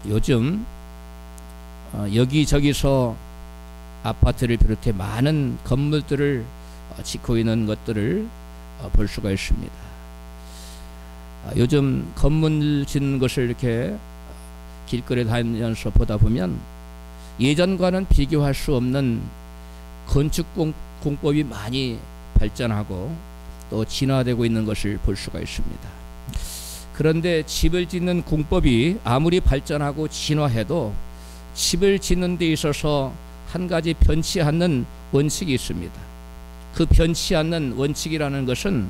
요즘 여기저기서 아파트를 비롯해 많은 건물들을 짓고 있는 것들을 볼 수가 있습니다. 요즘 건물 짓는 것을 이렇게 길거리에 다니면서 보다 보면 예전과는 비교할 수 없는 건축 공법이 많이 발전하고 또 진화되고 있는 것을 볼 수가 있습니다. 그런데 집을 짓는 공법이 아무리 발전하고 진화해도 집을 짓는 데 있어서 한 가지 변치 않는 원칙이 있습니다. 그 변치 않는 원칙이라는 것은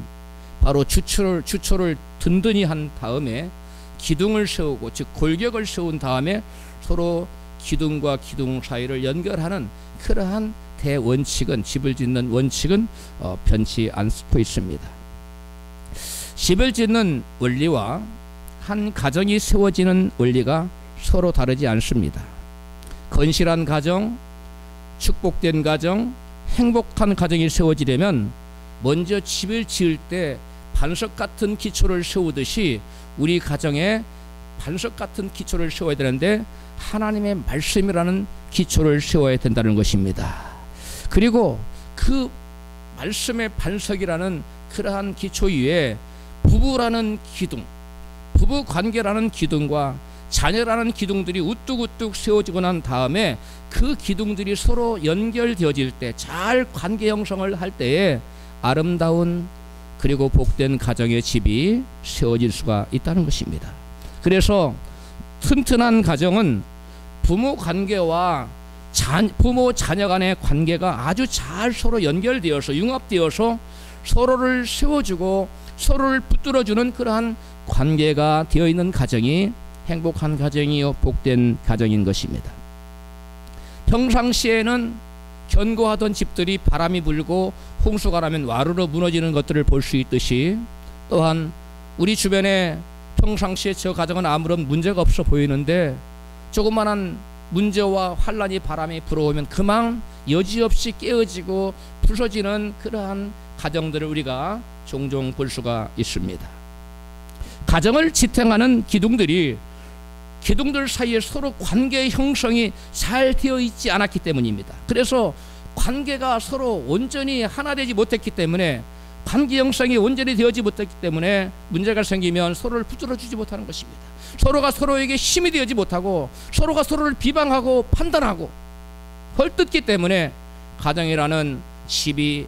바로 주초를 든든히 한 다음에 기둥을 세우고, 즉 골격을 세운 다음에 서로 기둥과 기둥 사이를 연결하는 그러한 대원칙은, 집을 짓는 원칙은 변치 않고 있습니다. 집을 짓는 원리와 한 가정이 세워지는 원리가 서로 다르지 않습니다. 건실한 가정, 축복된 가정, 행복한 가정이 세워지려면 먼저 집을 지을 때 반석 같은 기초를 세우듯이 우리 가정에 반석 같은 기초를 세워야 되는데 하나님의 말씀이라는 기초를 세워야 된다는 것입니다. 그리고 그 말씀의 반석이라는 그러한 기초 위에 부부라는 기둥, 부부관계라는 기둥과 자녀라는 기둥들이 우뚝우뚝 세워지고 난 다음에 그 기둥들이 서로 연결되어질 때, 잘 관계 형성을 할 때에 아름다운 그리고 복된 가정의 집이 세워질 수가 있다는 것입니다. 그래서 튼튼한 가정은 부모 관계와 부모 자녀 간의 관계가 아주 잘 서로 연결되어서 융합되어서 서로를 세워주고 서로를 붙들어주는 그러한 관계가 되어 있는 가정이 행복한 가정이요 복된 가정인 것입니다. 평상시에는 견고하던 집들이 바람이 불고 홍수가 나면 와르르 무너지는 것들을 볼 수 있듯이, 또한 우리 주변에 평상시에 저 가정은 아무런 문제가 없어 보이는데 조그만한 문제와 환란이 바람이 불어오면 그만 여지없이 깨어지고 부서지는 그러한 가정들을 우리가 종종 볼 수가 있습니다. 가정을 지탱하는 기둥들 사이에 서로 관계 형성이 잘 되어 있지 않았기 때문입니다. 그래서 관계가 서로 온전히 하나 되지 못했기 때문에, 관계 형성이 온전히 되어지 못했기 때문에 문제가 생기면 서로를 붙들어주지 못하는 것입니다. 서로가 서로에게 힘이 되지 못하고 서로가 서로를 비방하고 판단하고 헐뜯기 때문에 가정이라는 집이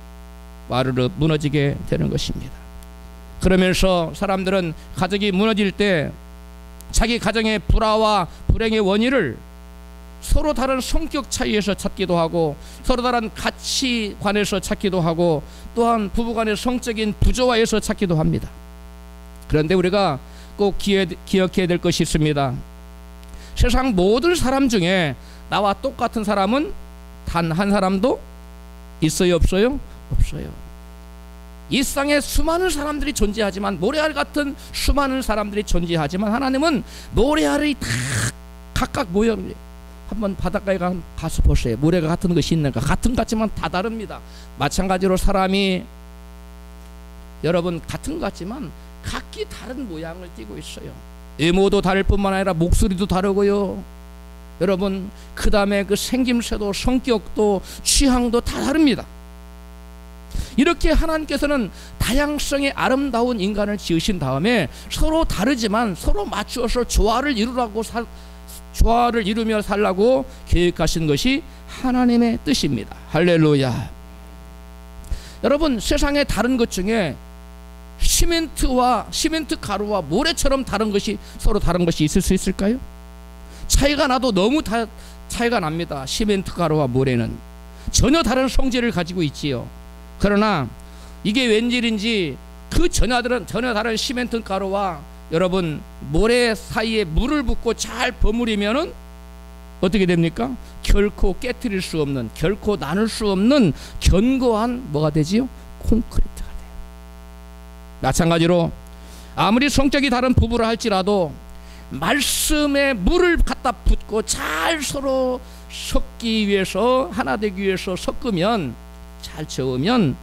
와르르 무너지게 되는 것입니다. 그러면서 사람들은 가정이 무너질 때 자기 가정의 불화와 불행의 원인을 서로 다른 성격 차이에서 찾기도 하고 서로 다른 가치관에서 찾기도 하고 또한 부부간의 성적인 부조화에서 찾기도 합니다. 그런데 우리가 꼭 기억해야 될 것이 있습니다. 세상 모든 사람 중에 나와 똑같은 사람은 단 한 사람도 있어요, 없어요? 없어요. 이 땅에 수많은 사람들이 존재하지만, 모래알 같은 수많은 사람들이 존재하지만 하나님은 모래알이 다 각각 모여, 한번 바닷가에 가서 보세요. 모래가 같은 것이 있는가? 같은 것 같지만 다 다릅니다. 마찬가지로 사람이 여러분 같은 것 같지만 각기 다른 모양을 띠고 있어요. 외모도 다를 뿐만 아니라 목소리도 다르고요. 여러분 그 다음에 그 생김새도 성격도 취향도 다 다릅니다. 이렇게 하나님께서는 다양성의 아름다운 인간을 지으신 다음에 서로 다르지만 서로 맞추어서 조화를 이루며 살라고 계획하신 것이 하나님의 뜻입니다. 할렐루야. 여러분 세상에 다른 것 중에 시멘트 가루와 모래처럼 다른 것이, 서로 다른 것이 있을 수 있을까요? 차이가 나도 너무 차이가 납니다. 시멘트 가루와 모래는 전혀 다른 성질을 가지고 있지요. 그러나 이게 웬일인지 그 전혀 다른 시멘트 가루와 여러분 모래 사이에 물을 붓고 잘 버무리면은 어떻게 됩니까? 결코 깨트릴 수 없는, 결코 나눌 수 없는 견고한 뭐가 되지요? 콘크리트가 돼요. 마찬가지로 아무리 성격이 다른 부부를 할지라도 말씀에 물을 갖다 붓고 잘 서로 섞기 위해서, 하나 되기 위해서 섞으면, 잘 저으면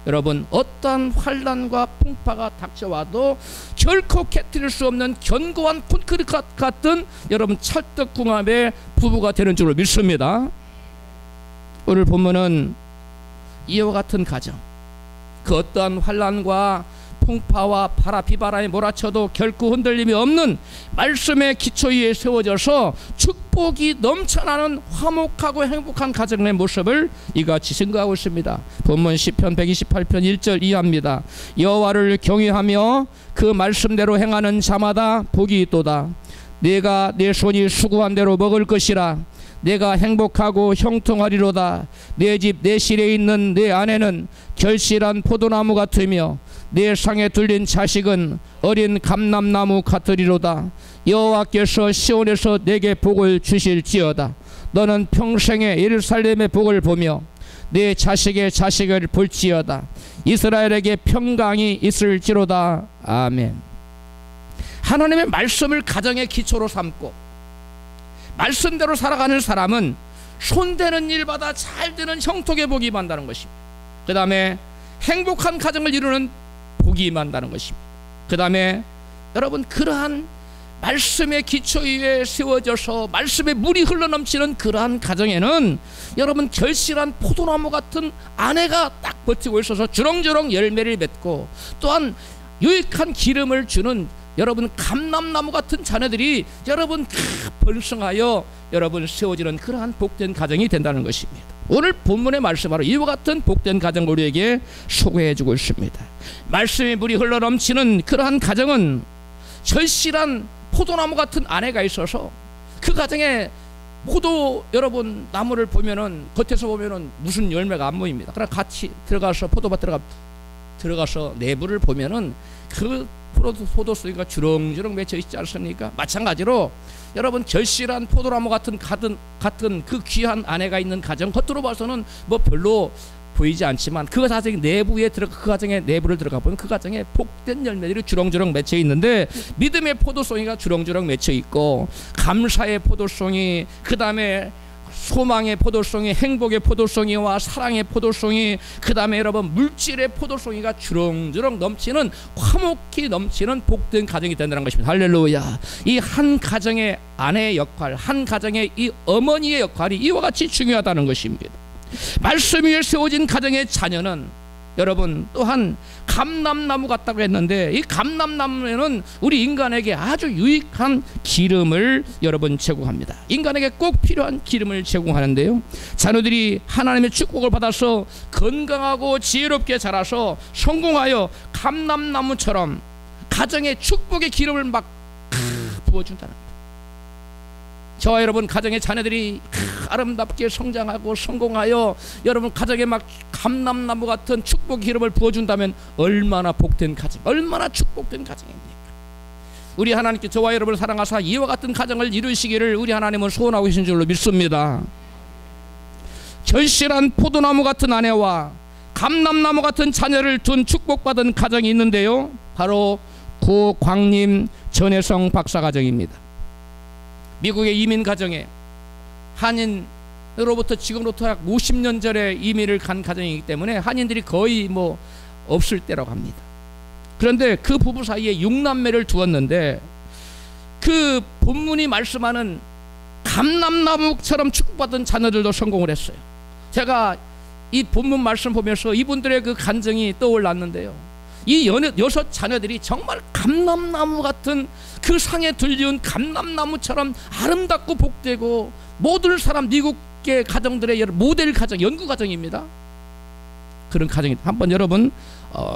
여러분 어떠한 환난과 풍파가 닥쳐와도 결코 깨트릴 수 없는 견고한 콘크리트 같은 여러분 찰떡궁합의 부부가 되는 줄로 믿습니다. 오늘 본문은 이와 같은 가정, 그 어떠한 환난과 풍파와 비바람이 몰아쳐도 결코 흔들림이 없는 말씀의 기초 위에 세워져서 축복이 넘쳐나는 화목하고 행복한 가정의 모습을 이같이 증거하고 있습니다. 본문 시편 128편 1절 이하입니다. 여호와를 경외하며 그 말씀대로 행하는 자마다 복이 있도다. 내가 내 손이 수고한 대로 먹을 것이라. 내가 행복하고 형통하리로다. 내 집 내 실에 있는 내 아내는 결실한 포도나무 같으며 내 상에 둘린 자식은 어린 감람나무 같으리로다. 여호와께서 시온에서 내게 복을 주실지어다. 너는 평생에 예루살렘의 복을 보며 내 자식의 자식을 볼지어다. 이스라엘에게 평강이 있을지로다. 아멘. 하나님의 말씀을 가정의 기초로 삼고 말씀대로 살아가는 사람은 손대는 일마다 잘 되는 형통의 복이 임한다는 것입니다. 그 다음에 행복한 가정을 이루는 복이 임한다는 것입니다. 그 다음에 여러분 그러한 말씀의 기초 위에 세워져서 말씀의 물이 흘러넘치는 그러한 가정에는 여러분 결실한 포도나무 같은 아내가 딱 버티고 있어서 주렁주렁 열매를 맺고 또한 유익한 기름을 주는 여러분 감람나무 같은 자녀들이 여러분 번성하여 여러분 세워지는 그러한 복된 가정이 된다는 것입니다. 오늘 본문의 말씀 바로 이와 같은 복된 가정을 우리에게 소개해주고 있습니다. 말씀의 물이 흘러넘치는 그러한 가정은 절실한 포도나무 같은 아내가 있어서 그 가정에 포도 여러분 나무를 보면은 겉에서 보면은 무슨 열매가 안 보입니다. 그러나 같이 들어가서 포도밭 들어가서 내부를 보면은 그 포도수가 주렁주렁 맺혀 있지 않습니까? 마찬가지로 여러분 결실한 포도나무 같은 그 귀한 아내가 있는 가정 겉으로 봐서는 뭐 별로 보이지 않지만 그 가정 내부에 그 가정의 내부를 들어가 보면 그 가정에 복된 열매들이 주렁주렁 맺혀 있는데 믿음의 포도송이가 주렁주렁 맺혀 있고 감사의 포도송이 그 다음에 소망의 포도송이 행복의 포도송이와 사랑의 포도송이 그 다음에 여러분 물질의 포도송이가 주렁주렁 넘치는 화목히 넘치는 복된 가정이 된다는 것입니다. 할렐루야. 이 한 가정의 아내의 역할 한 가정의 이 어머니의 역할이 이와 같이 중요하다는 것입니다. 말씀 위에 세워진 가정의 자녀는 여러분 또한 감람나무 같다고 했는데 이 감람나무에는 우리 인간에게 아주 유익한 기름을 여러분 제공합니다. 인간에게 꼭 필요한 기름을 제공하는데요, 자녀들이 하나님의 축복을 받아서 건강하고 지혜롭게 자라서 성공하여 감람나무처럼 가정의 축복의 기름을 막 부어준다는 거예요. 저와 여러분 가정의 자녀들이 아름답게 성장하고 성공하여 여러분 가정에 막 감람나무 같은 축복 기름을 부어준다면 얼마나 복된 가정, 얼마나 축복된 가정입니까? 우리 하나님께 저와 여러분을 사랑하사 이와 같은 가정을 이루시기를 우리 하나님은 소원하고 계신 줄로 믿습니다. 결실한 포도나무 같은 아내와 감람나무 같은 자녀를 둔 축복받은 가정이 있는데요, 바로 고광림 전혜성 박사 가정입니다. 미국의 이민 가정에 한인으로부터 지금부터 약 50년 전에 이민을 간 가정이기 때문에 한인들이 거의 뭐 없을 때라고 합니다. 그런데 그 부부 사이에 6남매를 두었는데 그 본문이 말씀하는 감람나무처럼 축복받은 자녀들도 성공을 했어요. 제가 이 본문 말씀 보면서 이분들의 그 간증이 떠올랐는데요, 이 여섯 자녀들이 정말 감람나무 같은 그 상에 들리운 감람나무처럼 아름답고 복되고 모든 사람 미국계 가정들의 모델 가정, 연구 가정입니다. 그런 가정이 한번 여러분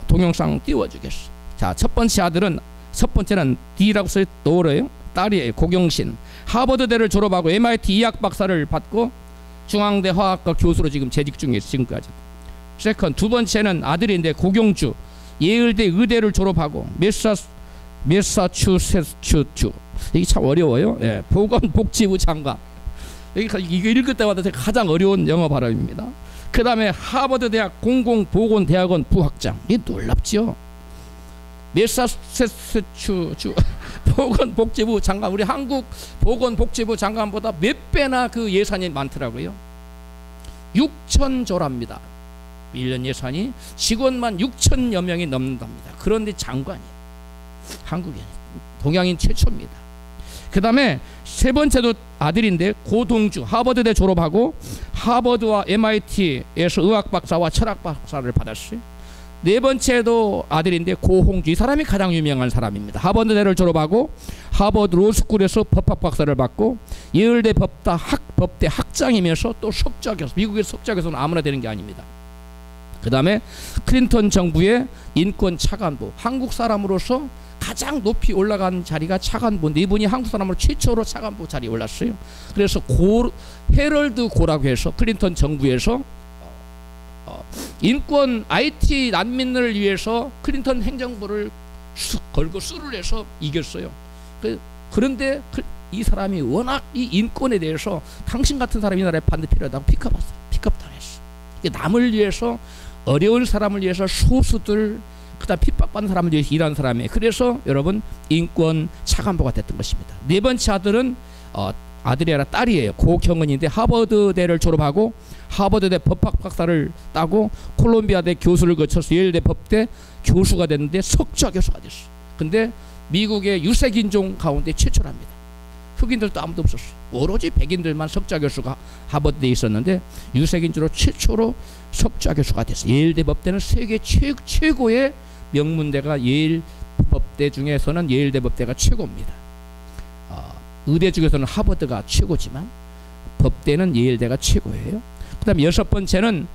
동영상 띄워주겠습니다. 자, 첫 번째는 D라고 써 떠오르요. 딸이에요. 고경신. 하버드대를 졸업하고 MIT 의학 박사를 받고 중앙대 화학과 교수로 지금 재직 중이에요. 지금까지. 두 번째는 아들인데 고경주. 예일대 의대를 졸업하고 매사추세츠 이게 참 어려워요. 예, 보건복지부 장관. 이거 읽을 때마다 가장 어려운 영어 발음입니다. 그 다음에 하버드대학 공공보건대학원 부학장. 이게 놀랍죠. 매사추세츠 보건복지부 장관, 우리 한국 보건복지부 장관보다 몇 배나 그 예산이 많더라고요. 6,000조랍니다. 1년 예산이 직원만 6천여 명이 넘는답니다. 그런데 장관이 한국인 동양인 최초입니다. 그 다음에 세 번째도 아들인데 고동주 하버드대 졸업하고 하버드와 MIT에서 의학 박사와 철학 박사를 받았어요. 네 번째도 아들인데 고홍주, 이 사람이 가장 유명한 사람입니다. 하버드대를 졸업하고 하버드 로스쿨에서 법학 박사를 받고 예일대 법대 학장이면서 또 석좌 교수, 미국의 석좌 교수는 아무나 되는 게 아닙니다. 그 다음에 클린턴 정부의 인권 차관보, 한국 사람으로서 가장 높이 올라간 자리가 차관보, 네 분이 한국 사람으로 최초로 차관보 자리에 올랐어요. 그래서 헤럴드 고라고 해서 클린턴 정부에서 인권 IT 난민을 위해서 클린턴 행정부를 걸고 수를 해서 이겼어요. 그런데 이 사람이 워낙 이 인권에 대해서 당신 같은 사람이 이 나라에 반드시 필요하다고 픽업당했어. 남을 위해서, 어려운 사람을 위해서, 소수들, 그다음 핍박받는 사람을 위해서 일하는 사람이에요. 그래서 여러분 인권 차관보가 됐던 것입니다. 네 번째 아들은 아들이 아니라 딸이에요. 고경은인데 하버드대를 졸업하고 하버드대 법학 박사를 따고 콜롬비아대 교수를 거쳐서 예일대 법대 교수가 됐는데 석좌 교수가 됐어. 근데 미국의 유색인종 가운데 최초랍니다. 흑인들도 아무도 없었어요. 오로지 백인들만 석좌 교수가 하버드대에 있었는데 유색인종으로 최초로 석좌 교수가 됐어요. 예일대 법대는 세계 최고의 명문대가 예일 법대 중에서는 예일대 법대가 최고입니다. 의대 중에서는 하버드가 최고지만 법대는 예일대가 최고예요. 그 다음에 여섯 번째는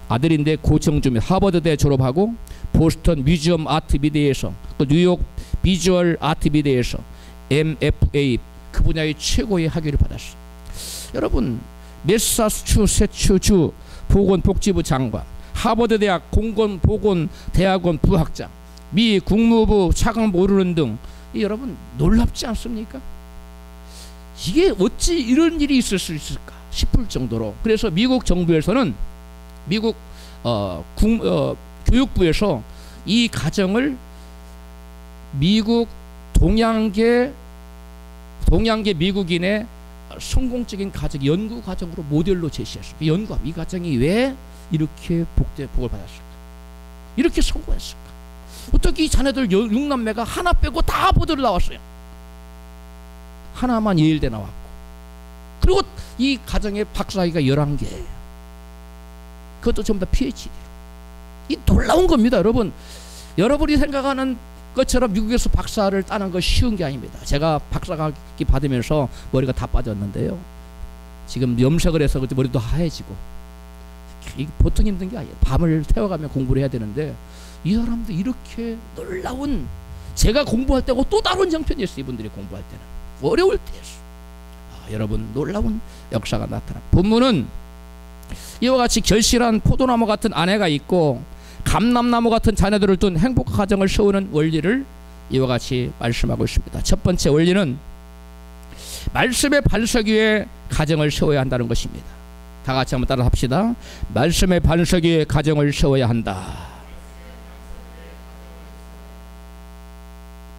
아들인데 고정주입니다. 하버드대 졸업하고 보스턴 뮤지엄 아트 미대에서 또 뉴욕 비주얼 아트 미대에서 MFA 그 분야의 최고의 학위를 받았어요. 여러분 매사추세츠주 보건복지부 장관, 하버드대학 공공보건대학원 부학장, 미 국무부 차관보 오르는 등 여러분 놀랍지 않습니까? 이게 어찌 이런 일이 있을 수 있을까 싶을 정도로. 그래서 미국 정부에서는 미국 교육부에서 이 가정을 미국 동양계 미국인의 성공적인 가정, 연구 가정으로 모델로 제시했어요. 연구함, 이 가정이 왜 이렇게 복을 받았을까? 이렇게 성공했을까? 어떻게 이 자네들 6남매가 하나 빼고 다 하버드를 나왔어요? 하나만 예일대 나왔고, 그리고 이 가정의 박사학위가 11개예요. 그것도 전부 다 PhD로. 이 놀라운 겁니다. 여러분이 생각하는 것처럼 미국에서 박사를 따는 거 쉬운 게 아닙니다. 제가 박사학위 받으면서 머리가 다 빠졌는데요. 지금 염색을 해서 머리도 하얘지고, 보통 힘든 게 아니에요. 밤을 새워가며 공부를 해야 되는데 이 사람도 이렇게 놀라운, 제가 공부할 때고 또 다른 형편이었어요. 이분들이 공부할 때는 어려울 때였어요. 여러분 놀라운 역사가 나타나. 본문은 이와 같이 결실한 포도나무 같은 아내가 있고 감람나무 같은 자녀들을 둔 행복한 가정을 세우는 원리를 이와 같이 말씀하고 있습니다. 첫 번째 원리는 말씀의 반석 위에 가정을 세워야 한다는 것입니다. 다 같이 한번 따라 합시다. 말씀의 반석 위에 가정을 세워야 한다.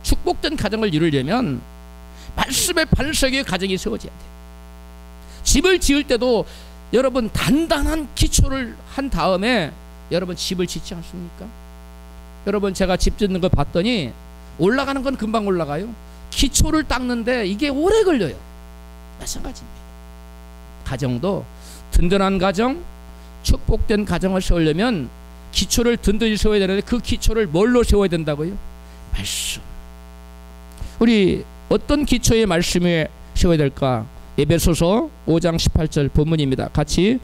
축복된 가정을 이루려면 말씀의 반석 위에 가정이 세워져야 돼요. 집을 지을 때도 여러분 단단한 기초를 한 다음에 여러분 집을 짓지 않습니까? 여러분 제가 집 짓는 걸 봤더니 올라가는 건 금방 올라가요. 기초를 닦는데 이게 오래 걸려요. 마찬가지입니다. 가정도 든든한 가정, 축복된 가정을 세우려면 기초를 든든히 세워야 되는데 그 기초를 뭘로 세워야 된다고요? 말씀. 우리 어떤 기초의 말씀에 세워야 될까? 에베소서 5장 18절 본문입니다. 같이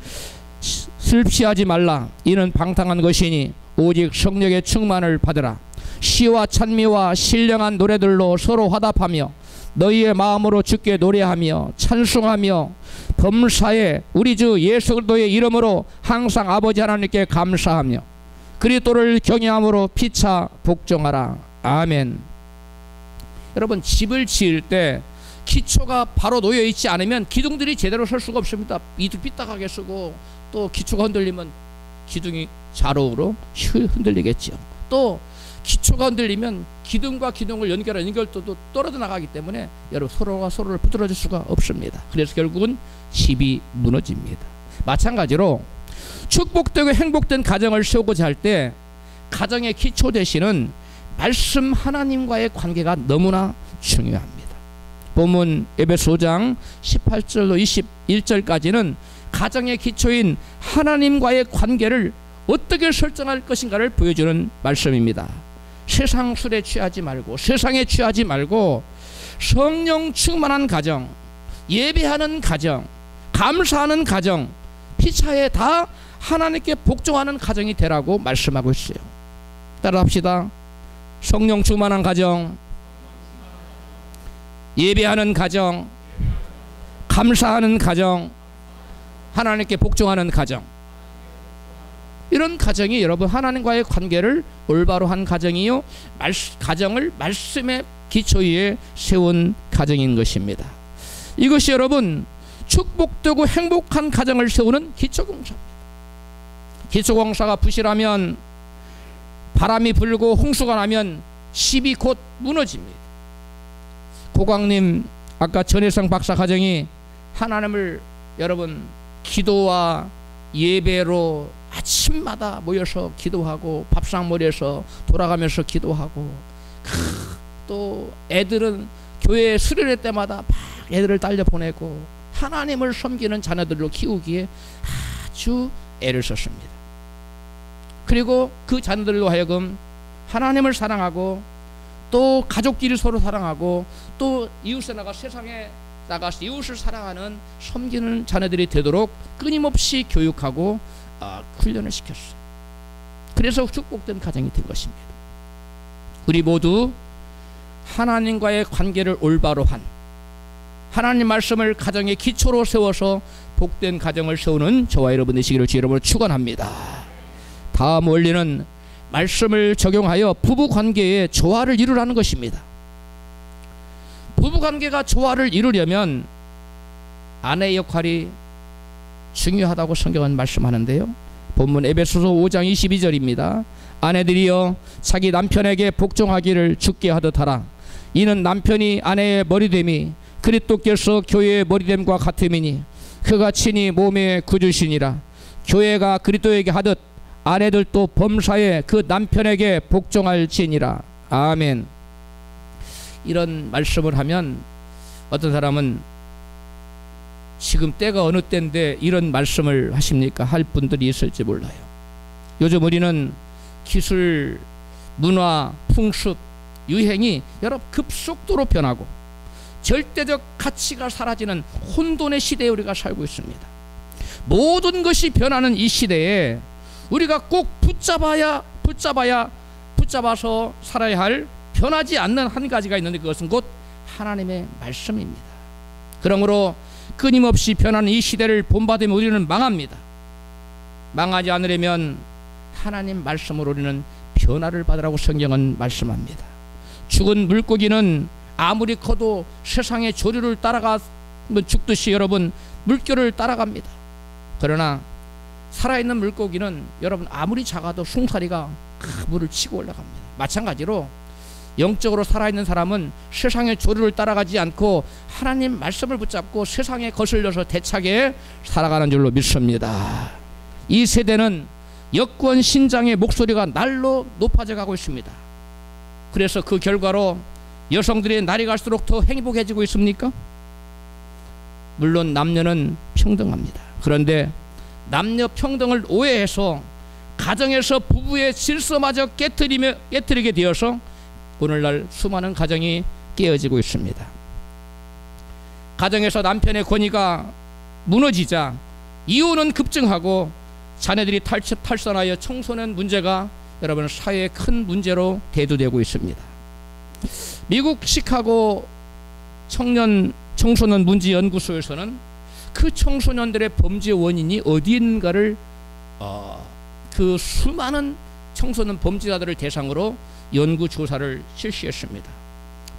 슬피하지 말라. 이는 방탕한 것이니 오직 성령의 충만을 받으라. 시와 찬미와 신령한 노래들로 서로 화답하며 너희의 마음으로 주께 노래하며 찬송하며 범사에 우리 주 예수 그리스도의 이름으로 항상 아버지 하나님께 감사하며 그리스도를 경외함으로 피차 복종하라. 아멘. 여러분 집을 지을 때 기초가 바로 놓여 있지 않으면 기둥들이 제대로 설 수가 없습니다. 삐딱하게 쓰고 또 기초가 흔들리면 기둥이 좌우로 흔들리겠죠. 또 기초가 흔들리면 기둥과 기둥을 연결한 연결도도 떨어져 나가기 때문에 여러분 서로가 서로를 붙들어줄 수가 없습니다. 그래서 결국은 집이 무너집니다. 마찬가지로 축복되고 행복된 가정을 세우고자 할 때 가정의 기초 되시는 말씀 하나님과의 관계가 너무나 중요합니다. 본문 에베소 5장 18절로 21절까지는 가정의 기초인 하나님과의 관계를 어떻게 설정할 것인가를 보여주는 말씀입니다. 세상 술에 취하지 말고, 세상에 취하지 말고 성령 충만한 가정, 예배하는 가정, 감사하는 가정, 피차에 다 하나님께 복종하는 가정이 되라고 말씀하고 있어요. 따라합시다. 성령 충만한 가정, 예배하는 가정, 감사하는 가정, 하나님께 복종하는 가정. 이런 가정이 여러분 하나님과의 관계를 올바로 한 가정이요, 가정을 말씀의 기초 위에 세운 가정인 것입니다. 이것이 여러분 축복되고 행복한 가정을 세우는 기초공사입니다. 기초공사가 부실하면, 바람이 불고 홍수가 나면 집이 곧 무너집니다. 고광님 아까 전혜성 박사 가정이 하나님을 여러분 기도와 예배로 아침마다 모여서 기도하고 밥상머리에서 돌아가면서 기도하고, 또 애들은 교회 수련회 때마다 막 애들을 딸려 보내고 하나님을 섬기는 자녀들로 키우기에 아주 애를 썼습니다. 그리고 그 자녀들로 하여금 하나님을 사랑하고, 또 가족끼리 서로 사랑하고, 또 이웃에 나가 세상에 나가서 이웃을 사랑하는 섬기는 자녀들이 되도록 끊임없이 교육하고 훈련을 시켰어요. 그래서 축복된 가정이 된 것입니다. 우리 모두 하나님과의 관계를 올바로 한, 하나님 말씀을 가정의 기초로 세워서 복된 가정을 세우는 저와 여러분 되시기를 주 이름으로 축원합니다. 다음 원리는 말씀을 적용하여 부부관계의 조화를 이루라는 것입니다. 부부관계가 조화를 이루려면 아내의 역할이 중요하다고 성경은 말씀하는데요. 본문 에베소서 5장 22절입니다. 아내들이여 자기 남편에게 복종하기를 주께 하듯 하라. 이는 남편이 아내의 머리됨이 그리스도께서 교회의 머리됨과 같음이니 그가 친히 몸의 구주시니라. 교회가 그리스도에게 하듯 아내들도 범사에 그 남편에게 복종할지니라. 아멘. 이런 말씀을 하면 어떤 사람은 지금 때가 어느 때인데 이런 말씀을 하십니까? 할 분들이 있을지 몰라요. 요즘 우리는 기술, 문화, 풍습, 유행이 여러 급속도로 변하고 절대적 가치가 사라지는 혼돈의 시대에 우리가 살고 있습니다. 모든 것이 변하는 이 시대에 우리가 꼭 붙잡아서 살아야 할 변하지 않는 한 가지가 있는데 그것은 곧 하나님의 말씀입니다. 그러므로 끊임없이 변하는 이 시대를 본받으면 우리는 망합니다. 망하지 않으려면 하나님 말씀으로 우리는 변화를 받으라고 성경은 말씀합니다. 죽은 물고기는 아무리 커도 세상의 조류를 따라가면 죽듯이 여러분 물결을 따라갑니다. 그러나 살아있는 물고기는 여러분 아무리 작아도 숭사리가 물을 치고 올라갑니다. 마찬가지로 영적으로 살아있는 사람은 세상의 조류를 따라가지 않고 하나님 말씀을 붙잡고 세상에 거슬려서 대차게 살아가는 줄로 믿습니다. 이 세대는 여권 신장의 목소리가 날로 높아져 가고 있습니다. 그래서 그 결과로 여성들이 날이 갈수록 더 행복해지고 있습니까? 물론 남녀는 평등합니다. 그런데 남녀 평등을 오해해서 가정에서 부부의 질서마저 깨트리게 되어서 오늘날 수많은 가정이 깨어지고 있습니다. 가정에서 남편의 권위가 무너지자 이혼은 급증하고 자녀들이 탈선하여 청소년 문제가 여러분 사회의 큰 문제로 대두되고 있습니다. 미국 시카고 청소년 문제 연구소에서는 그 청소년들의 범죄 원인이 어디 있는가를 그 수많은 청소년 범죄자들을 대상으로 연구조사를 실시했습니다.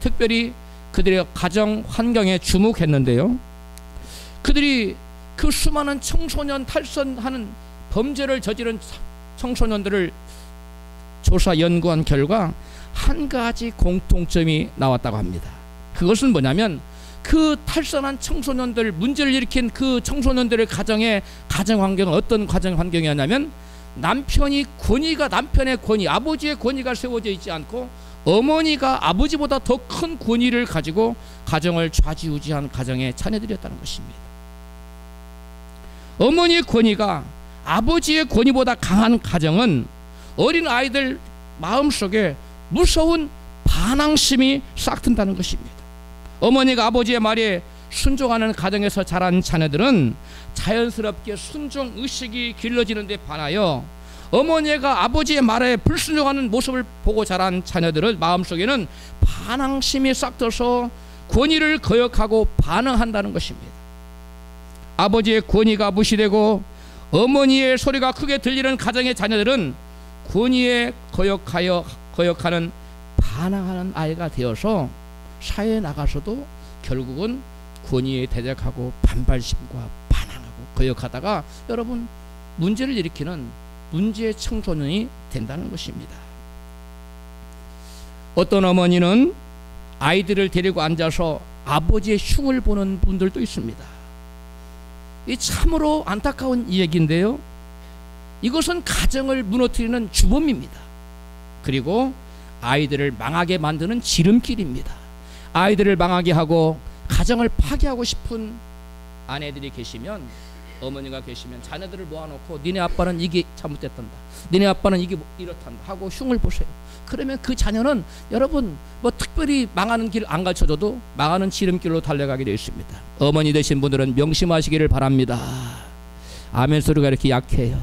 특별히 그들의 가정 환경에 주목했는데요. 그들이 그 수많은 청소년 탈선하는 범죄를 저지른 청소년들을 조사 연구한 결과 한 가지 공통점이 나왔다고 합니다. 그것은 뭐냐면 그 탈선한 청소년들, 문제를 일으킨 그 청소년들의 가정 환경은 어떤 가정 환경이었냐면, 남편의 권위, 아버지의 권위가 세워져 있지 않고 어머니가 아버지보다 더 큰 권위를 가지고 가정을 좌지우지한 가정의 자녀들이었다는 것입니다. 어머니의 권위가 아버지의 권위보다 강한 가정은 어린 아이들 마음속에 무서운 반항심이 싹튼다는 것입니다. 어머니가 아버지의 말에 순종하는 가정에서 자란 자녀들은 자연스럽게 순종 의식이 길러지는 데 반하여, 어머니가 아버지의 말에 불순종하는 모습을 보고 자란 자녀들은 마음속에는 반항심이 싹트서 권위를 거역하고 반항한다는 것입니다. 아버지의 권위가 무시되고 어머니의 소리가 크게 들리는 가정의 자녀들은 권위에 거역하는 반항하는 아이가 되어서 사회에 나가서도 결국은 권위에 대적하고 반발심과 반항하고 거역하다가 여러분 문제를 일으키는 문제의 청소년이 된다는 것입니다. 어떤 어머니는 아이들을 데리고 앉아서 아버지의 흉을 보는 분들도 있습니다. 이 참으로 안타까운 얘기인데요, 이것은 가정을 무너뜨리는 주범입니다. 그리고 아이들을 망하게 만드는 지름길입니다. 아이들을 망하게 하고 가정을 파괴하고 싶은 아내들이 계시면, 어머니가 계시면 자녀들을 모아놓고 니네 아빠는 이게 잘못됐단다, 니네 아빠는 이게 이렇단다 하고 흉을 보세요. 그러면 그 자녀는 여러분 뭐 특별히 망하는 길 안 가르쳐줘도 망하는 지름길로 달려가게 되어 있습니다. 어머니 되신 분들은 명심하시기를 바랍니다. 아멘 소리가 이렇게 약해요.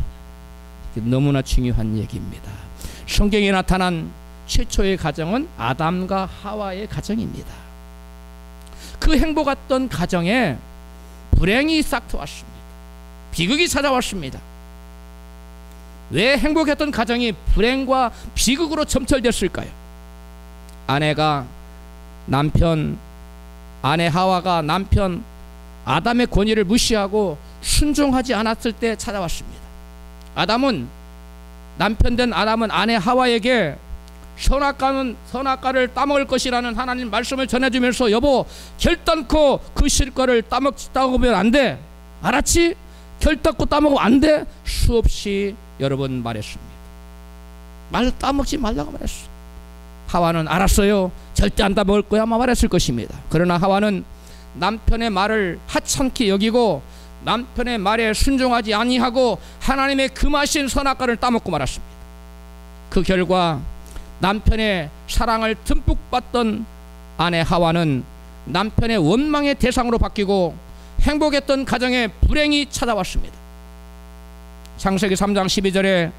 너무나 중요한 얘기입니다. 성경에 나타난 최초의 가정은 아담과 하와의 가정입니다. 그 행복했던 가정에 불행이 싹트왔습니다. 비극이 찾아왔습니다. 왜 행복했던 가정이 불행과 비극으로 점철됐을까요? 아내 하와가 남편 아담의 권위를 무시하고 순종하지 않았을 때 찾아왔습니다. 남편 아담은 아내 하와에게 선악과를 따먹을 것이라는 하나님 말씀을 전해주면서, 여보 결단코 그 실과를 따먹으면 안 돼, 알았지? 결단코 따먹으면 안 돼, 수없이 여러분 말했습니다. 따먹지 말라고 말했어. 하와는 알았어요, 절대 안 따먹을 거야 아마 말했을 것입니다. 그러나 하와는 남편의 말을 하찮게 여기고 남편의 말에 순종하지 아니하고 하나님의 금하신 선악과를 따먹고 말았습니다. 그 결과 남편의 사랑을 듬뿍 받던 아내 하와는 남편의 원망의 대상으로 바뀌고 행복했던 가정에 불행이 찾아왔습니다. 창세기 3장 12절에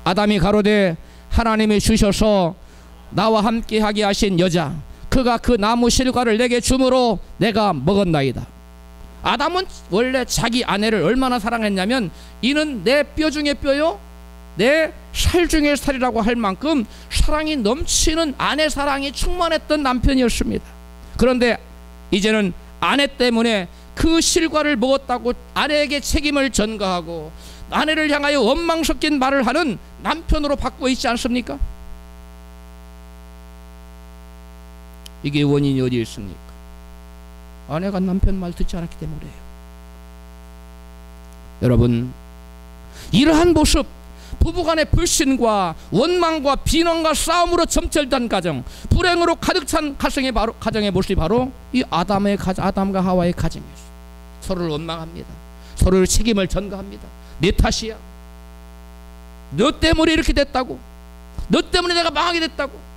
아담이 가로되 하나님이 주셔서 나와 함께하게 하신 여자, 그가 그 나무 실과를 내게 주므로 내가 먹었나이다. 아담은 원래 자기 아내를 얼마나 사랑했냐면, 이는 내 뼈 중에 뼈요 내 살 중에 살이라고 할 만큼 사랑이 넘치는 아내 사랑이 충만했던 남편이었습니다. 그런데 이제는 아내 때문에 그 실과를 먹었다고 아내에게 책임을 전가하고 아내를 향하여 원망 섞인 말을 하는 남편으로 바꾸어 있지 않습니까? 이게 원인이 어디에 있습니까? 아내가 남편 말 듣지 않았기 때문이에요. 여러분, 이러한 모습, 부부간의 불신과 원망과 비난과 싸움으로 점철된 가정, 불행으로 가득 찬 가정의 모습이 바로 이 아담과 하와의 가정이었어요. 서로를 원망합니다. 서로를 책임을 전가합니다. 내 탓이야, 너 때문에 이렇게 됐다고, 너 때문에 내가 망하게 됐다고.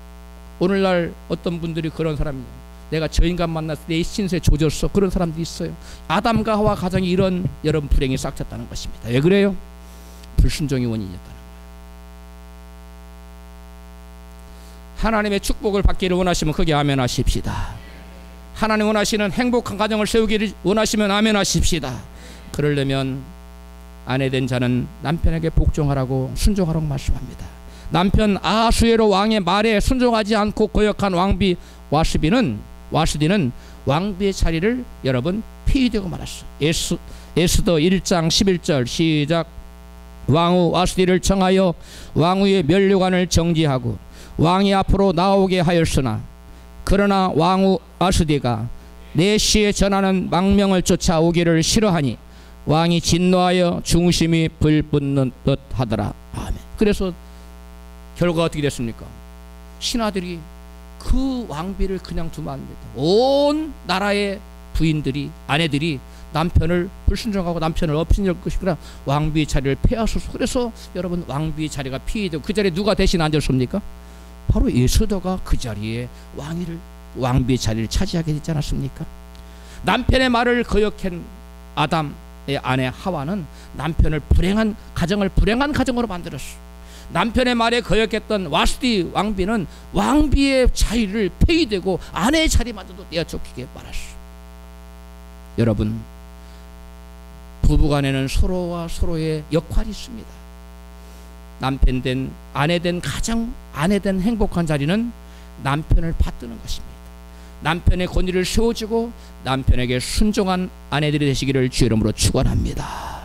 오늘날 어떤 분들이 그런 사람이에요. 내가 저 인간 만나서 내 신세 조졌어, 그런 사람도 있어요. 아담과 하와 가정이 이런 여러분 불행이 싹쳤다는 것입니다. 왜 그래요? 불순종의 원인이었다는 거예요. 하나님의 축복을 받기를 원하시면 크게 아멘 하십시다. 하나님 원하시는 행복한 가정을 세우기를 원하시면 아멘 하십시다. 그러려면 아내된 자는 남편에게 복종하라고 순종하라고 말씀합니다. 남편 아하수에로 왕의 말에 순종하지 않고 거역한 왕비 와스디는 왕비의 자리를 여러분 폐위되고 말았어. 에스더 1장 11절 시작. 왕후 와스디를 청하여 왕후의 면류관을 정지하고 왕이 앞으로 나오게 하였으나, 그러나 왕후 와스디가 내 시에 전하는 망명을 쫓아오기를 싫어하니 왕이 진노하여 중심이 불붙는 듯 하더라. 아멘. 그래서 결과가 어떻게 됐습니까? 신하들이 그 왕비를 그냥 두면 안 된다. 온 나라의 부인들이, 아내들이 남편을 불순종하고 남편을 업신여길 것이구나. 왕비의 자리를 폐하소서. 그래서 여러분, 왕비의 자리가 피해되고 그 자리에 누가 대신 앉았습니까? 바로 예수도가 그 자리에 왕비의 자리를 차지하게 됐지 않았습니까? 남편의 말을 거역한 아담의 아내 하와는 남편을 가정을 불행한 가정으로 만들었어. 남편의 말에 거역했던 와스디 왕비는 왕비의 자리를 폐위되고 아내의 자리마저도 떼어쫓기게 말았어. 여러분, 부부간에는 서로와 서로의 역할이 있습니다. 남편 된, 아내 된 가장 아내 된 행복한 자리는 남편을 받드는 것입니다. 남편의 권위를 세워주고 남편에게 순종한 아내들이 되시기를 주의 이름으로 축원합니다.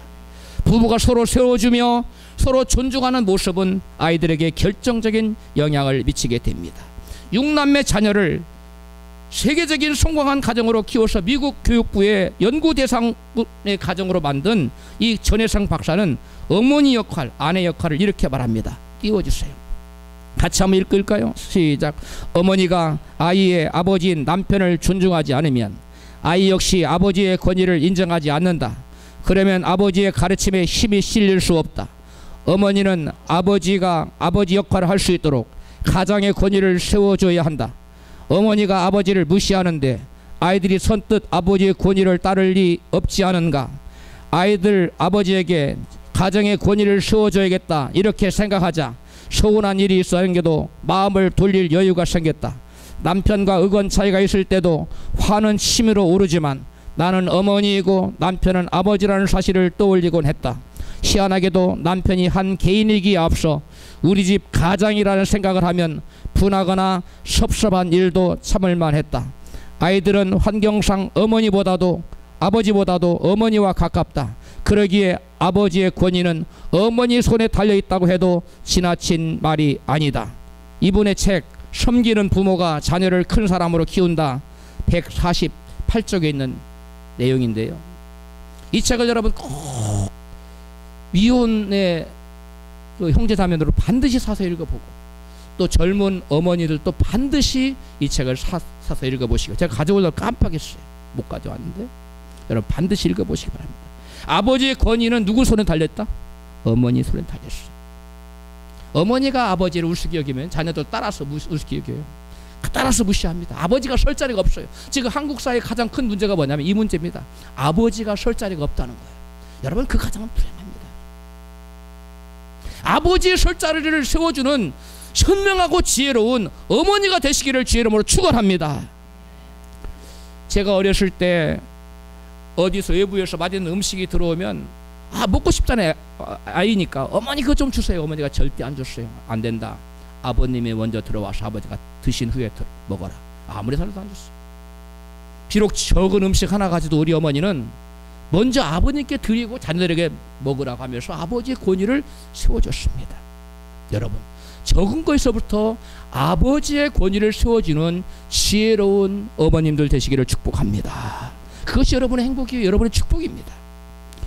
부부가 서로 세워주며 서로 존중하는 모습은 아이들에게 결정적인 영향을 미치게 됩니다. 6남매 자녀를 세계적인 성공한 가정으로 키워서 미국 교육부의 연구 대상의 가정으로 만든 이 전혜성 박사는 어머니 역할, 아내 역할을 이렇게 말합니다. 띄워주세요. 같이 한번 읽을까요? 시작. 어머니가 아이의 아버지인 남편을 존중하지 않으면 아이 역시 아버지의 권위를 인정하지 않는다. 그러면 아버지의 가르침에 힘이 실릴 수 없다. 어머니는 아버지가 아버지 역할을 할 수 있도록 가장의 권위를 세워줘야 한다. 어머니가 아버지를 무시하는데 아이들이 선뜻 아버지의 권위를 따를 리 없지 않은가? 아이들 아버지에게 가정의 권위를 세워줘야겠다 이렇게 생각하자 서운한 일이 있어 생겨도 마음을 돌릴 여유가 생겼다. 남편과 의견 차이가 있을 때도 화는 치밀어 오르지만 나는 어머니이고 남편은 아버지라는 사실을 떠올리곤 했다. 희한하게도 남편이 한 개인이기에 앞서 우리 집 가장이라는 생각을 하면 분하거나 섭섭한 일도 참을만 했다. 아이들은 환경상 아버지보다도 어머니와 가깝다. 그러기에 아버지의 권위는 어머니 손에 달려있다고 해도 지나친 말이 아니다. 이분의 책 섬기는 부모가 자녀를 큰 사람으로 키운다 148쪽에 있는 내용인데요. 이 책을 여러분 꼭 미혼의 그 형제자매들로 반드시 사서 읽어보고 또 젊은 어머니들도 반드시 이 책을 사서 읽어보시고, 제가 가져오려고 깜빡했어요. 못 가져왔는데 여러분 반드시 읽어보시기 바랍니다. 아버지의 권위는 누구 손에 달렸다? 어머니 손에 달렸어요. 어머니가 아버지를 우습게 여기면 자녀도 따라서 우습게 여겨요. 따라서 무시합니다. 아버지가 설 자리가 없어요. 지금 한국 사회의 가장 큰 문제가 뭐냐면 이 문제입니다. 아버지가 설 자리가 없다는 거예요. 여러분, 그 가정은 불행합니다. 아버지의 설 자리를 세워주는 현명하고 지혜로운 어머니가 되시기를 주의 이름으로 축원합니다. 제가 어렸을 때 어디서 외부에서 맛있는 음식이 들어오면 먹고 싶잖아요. 아이니까 어머니 그거 좀 주세요. 어머니가 절대 안 줬어요. 안 된다. 아버님이 먼저 들어와서 아버지가 드신 후에 먹어라. 아무리 살도 안 줬어요. 비록 적은 음식 하나 가지도 우리 어머니는 먼저 아버님께 드리고 자녀들에게 먹으라고 하면서 아버지의 권위를 세워줬습니다. 여러분, 적은 것에서부터 아버지의 권위를 세워주는 지혜로운 어머님들 되시기를 축복합니다. 그것이 여러분의 행복이에요. 여러분의 축복입니다.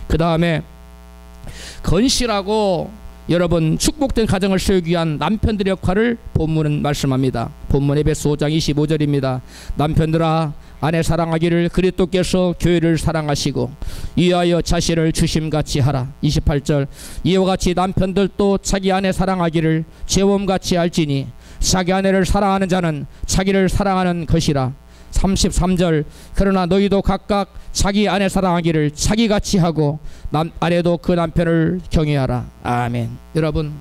그 다음에 건실하고 여러분 축복된 가정을 세우기 위한 남편들의 역할을 본문은 말씀합니다. 본문 에베소 5장 25절입니다. 남편들아 아내 사랑하기를 그리스도께서 교회를 사랑하시고 위하여 자신을 주심같이 하라. 28절 이와 같이 남편들도 자기 아내 사랑하기를 제 몸같이 알지니 자기 아내를 사랑하는 자는 자기를 사랑하는 것이라. 33절 그러나 너희도 각각 자기 아내 사랑하기를 자기같이 하고 아내도 그 남편을 경외하라. 아멘. 여러분,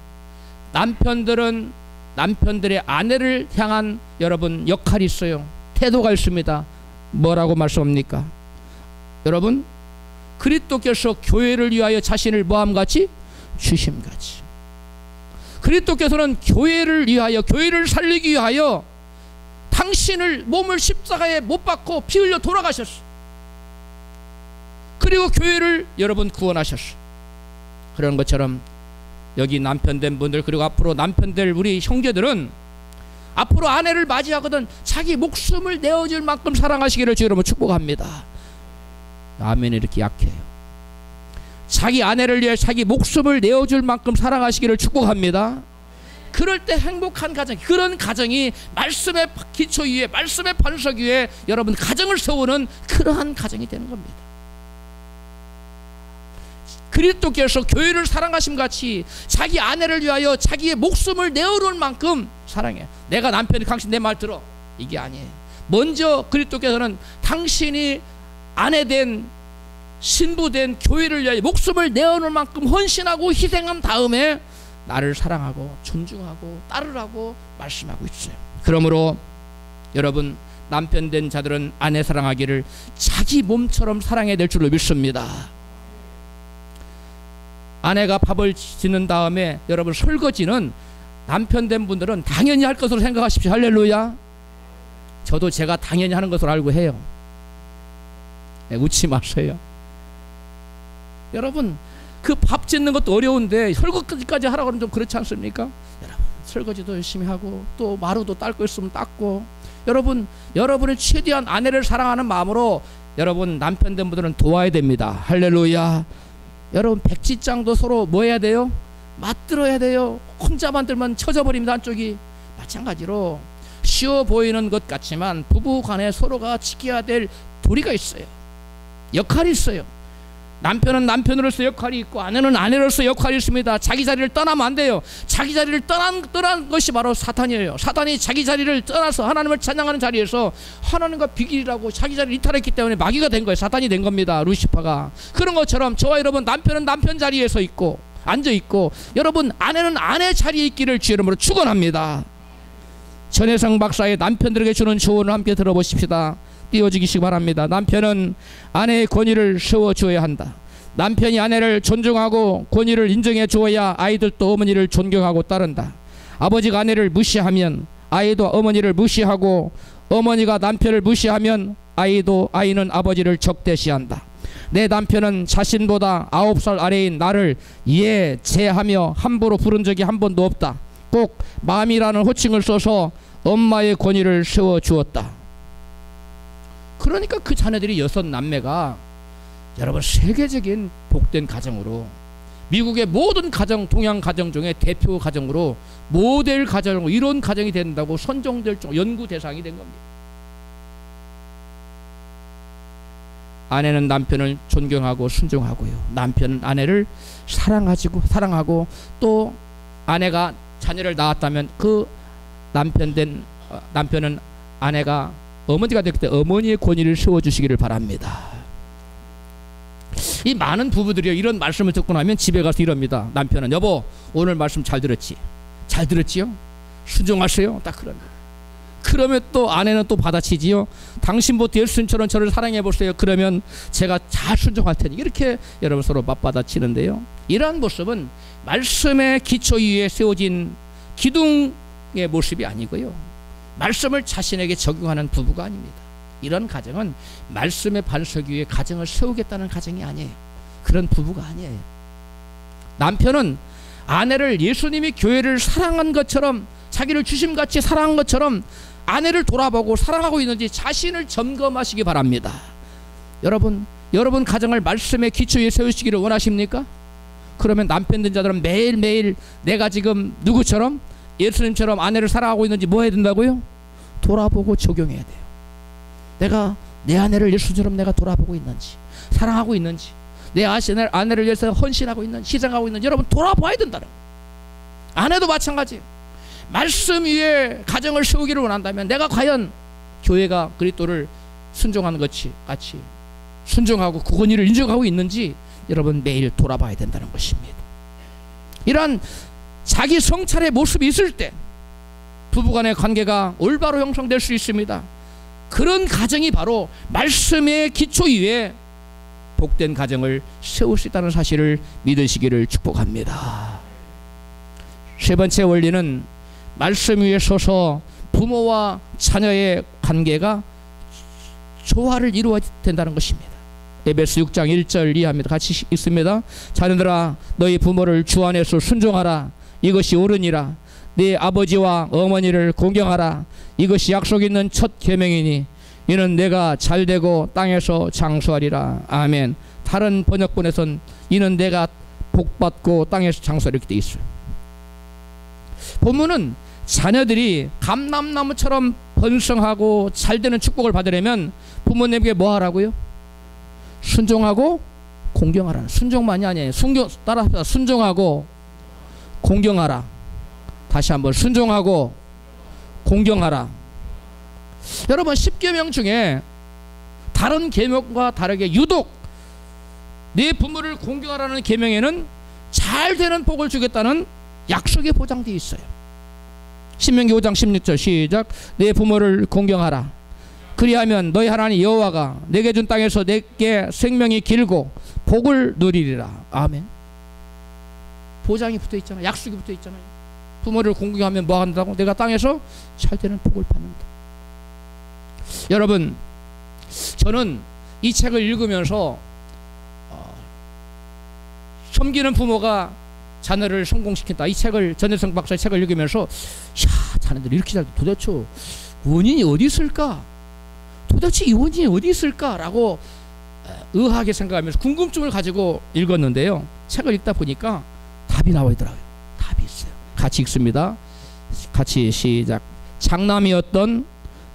남편들은 남편들의 아내를 향한 여러분 역할이 있어요. 태도가 있습니다. 뭐라고 말씀합니까? 여러분, 그리스도께서 교회를 위하여 자신을 뭐함같이 주심같이. 그리스도께서는 교회를 위하여, 교회를 살리기 위하여 당신을 몸을 십자가에 못 박고 피 흘려 돌아가셨어. 그리고 교회를 여러분 구원하셨어. 그런 것처럼 여기 남편 된 분들, 그리고 앞으로 남편 될 우리 형제들은 앞으로 아내를 맞이하거든 자기 목숨을 내어줄 만큼 사랑하시기를 주 여러분 축복합니다. 아멘이 이렇게 약해요. 자기 아내를 위해 자기 목숨을 내어줄 만큼 사랑하시기를 축복합니다. 그럴 때 행복한 가정, 그런 가정이 말씀의 기초 위에, 말씀의 반석 위에 여러분 가정을 세우는 그러한 가정이 되는 겁니다. 그리스도께서 교회를 사랑하심 같이 자기 아내를 위하여 자기의 목숨을 내어놓을 만큼 사랑해. 내가 남편이 당신 내 말 들어, 이게 아니에요. 먼저 그리스도께서는 당신이 아내된 신부된 교회를 위하여 목숨을 내어놓을 만큼 헌신하고 희생한 다음에 나를 사랑하고 존중하고 따르라고 말씀하고 있어요. 그러므로 여러분, 남편 된 자들은 아내 사랑하기를 자기 몸처럼 사랑해야 될 줄로 믿습니다. 아내가 밥을 짓는 다음에 여러분 설거지는 남편 된 분들은 당연히 할 것으로 생각하십시오. 할렐루야. 저도 제가 당연히 하는 것으로 알고 해요. 네, 웃지 마세요. 여러분, 그 밥 짓는 것도 어려운데 설거지까지 하라고 하면 좀 그렇지 않습니까? 여러분, 설거지도 열심히 하고 또 마루도 닦을 거 있으면 닦고, 여러분, 여러분이 최대한 아내를 사랑하는 마음으로 여러분 남편 된 분들은 도와야 됩니다. 할렐루야. 여러분, 백지장도 서로 뭐 해야 돼요? 맞들어야 돼요. 혼자만 들면 쳐져버립니다. 한쪽이. 마찬가지로 쉬워 보이는 것 같지만 부부 간에 서로가 지켜야 될 도리가 있어요. 역할이 있어요. 남편은 남편으로서 역할이 있고 아내는 아내로서 역할이 있습니다. 자기 자리를 떠나면 안 돼요. 자기 자리를 떠난 것이 바로 사탄이에요. 사탄이 자기 자리를 떠나서 하나님을 찬양하는 자리에서 하나님과 비길이라고 자기 자리를 이탈했기 때문에 마귀가 된 거예요. 사탄이 된 겁니다. 루시퍼가. 그런 것처럼 저와 여러분, 남편은 남편 자리에서 있고 앉아있고, 여러분 아내는 아내 자리에 있기를 주 이름으로 축원합니다. 전혜성 박사의 남편들에게 주는 조언을 함께 들어보십시다. 띄워주시기 바랍니다. 남편은 아내의 권위를 세워주어야 한다. 남편이 아내를 존중하고 권위를 인정해 주어야 아이들도 어머니를 존경하고 따른다. 아버지가 아내를 무시하면 아이도 어머니를 무시하고, 어머니가 남편을 무시하면 아이는 아버지를 적대시한다. 내 남편은 자신보다 9살 아래인 나를 예, 제하며 함부로 부른 적이 한 번도 없다. 꼭 마음이라는 호칭을 써서 엄마의 권위를 세워주었다. 그러니까 그 자녀들이 6남매가 여러분 세계적인 복된 가정으로, 미국의 모든 가정, 동양 가정 중에 대표 가정으로, 모델 가정으로 이런 가정이 된다고 선정될 연구 대상이 된 겁니다. 아내는 남편을 존경하고 순종하고요. 남편은 아내를 사랑하고, 또 아내가 자녀를 낳았다면 그 남편은 아내가 어머니가 됐기 때문에 어머니의 권위를 세워주시기를 바랍니다. 이 많은 부부들이요, 이런 말씀을 듣고 나면 집에 가서 이럽니다. 남편은, 여보 오늘 말씀 잘 들었지? 잘 들었지요? 순종하세요? 딱 그럽니다. 그러면 또 아내는 또 받아치지요. 당신부터 예수님처럼 저를 사랑해 보세요. 그러면 제가 잘 순종할 테니. 이렇게 여러분 서로 맞받아치는데요, 이러한 모습은 말씀의 기초 위에 세워진 기둥의 모습이 아니고요, 말씀을 자신에게 적용하는 부부가 아닙니다. 이런 가정은 말씀의 반석 위에 가정을 세우겠다는 가정이 아니에요. 그런 부부가 아니에요. 남편은 아내를 예수님이 교회를 사랑한 것처럼, 자기를 주심같이 사랑한 것처럼 아내를 돌아보고 사랑하고 있는지 자신을 점검하시기 바랍니다. 여러분 가정을 말씀의 기초 위에 세우시기를 원하십니까? 그러면 남편 된 자들은 매일매일 내가 지금 누구처럼, 예수님처럼 아내를 사랑하고 있는지 뭐 해야 된다고요? 돌아보고 적용해야 돼요. 내가 내 아내를 예수처럼 내가 돌아보고 있는지, 사랑하고 있는지, 내 아내를 위해서 헌신하고 있는지, 희생하고 있는지 여러분 돌아봐야 된다는 거예요. 아내도 마찬가지예요. 말씀 위에 가정을 세우기를 원한다면 내가 과연 교회가 그리스도를 순종하는 것이 같이 순종하고 그 권위를 인정하고 있는지 여러분 매일 돌아봐야 된다는 것입니다. 이러한 자기 성찰의 모습이 있을 때 부부간의 관계가 올바로 형성될 수 있습니다. 그런 가정이 바로 말씀의 기초 위에 복된 가정을 세울 수 있다는 사실을 믿으시기를 축복합니다. 세 번째 원리는 말씀 위에 서서 부모와 자녀의 관계가 조화를 이루어야 된다는 것입니다. 에베소 6장 1절 이하입니다. 같이 읽습니다. 자녀들아 너희 부모를 주 안에서 순종하라. 이것이 옳으니라. 네 아버지와 어머니를 공경하라. 이것이 약속 있는 첫 계명이니 이는 내가 잘되고 땅에서 장수하리라. 아멘. 다른 번역본에선 이는 내가 복받고 땅에서 장수하리라 이렇게 돼 있어요. 본문은 자녀들이 감람나무처럼 번성하고 잘되는 축복을 받으려면 부모님에게 뭐 하라고요? 순종하고 공경하라. 순종만이 아니에요. 따라합시다. 순종하고 공경하라. 다시 한번 순종하고 공경하라. 여러분 10계명 중에 다른 계명과 다르게 유독 네 부모를 공경하라는 계명에는 잘되는 복을 주겠다는 약속이 보장되어 있어요. 신명기 5장 16절 시작. 네 부모를 공경하라. 그리하면 너희 하나님 여호와가 내게 준 땅에서 내게 생명이 길고 복을 누리리라. 아멘. 보장이 붙어 있잖아요. 약속이 붙어 있잖아요. 부모를 공경하면 뭐 한다고? 내가 땅에서 잘되는 복을 받는다. 여러분, 저는 이 책을 읽으면서 섬기는 부모가 자녀를 성공시킨다. 이 책을 전혜성 박사의 책을 읽으면서 야, 자녀들이 이렇게 잘 도대체 원인이 어디 있을까? 도대체 이 원인이 어디 있을까라고 의아하게 생각하면서 궁금증을 가지고 읽었는데요. 책을 읽다 보니까 답이 나와 있더라고요. 답이 있어요. 같이 읽습니다. 같이 시작. 장남이었던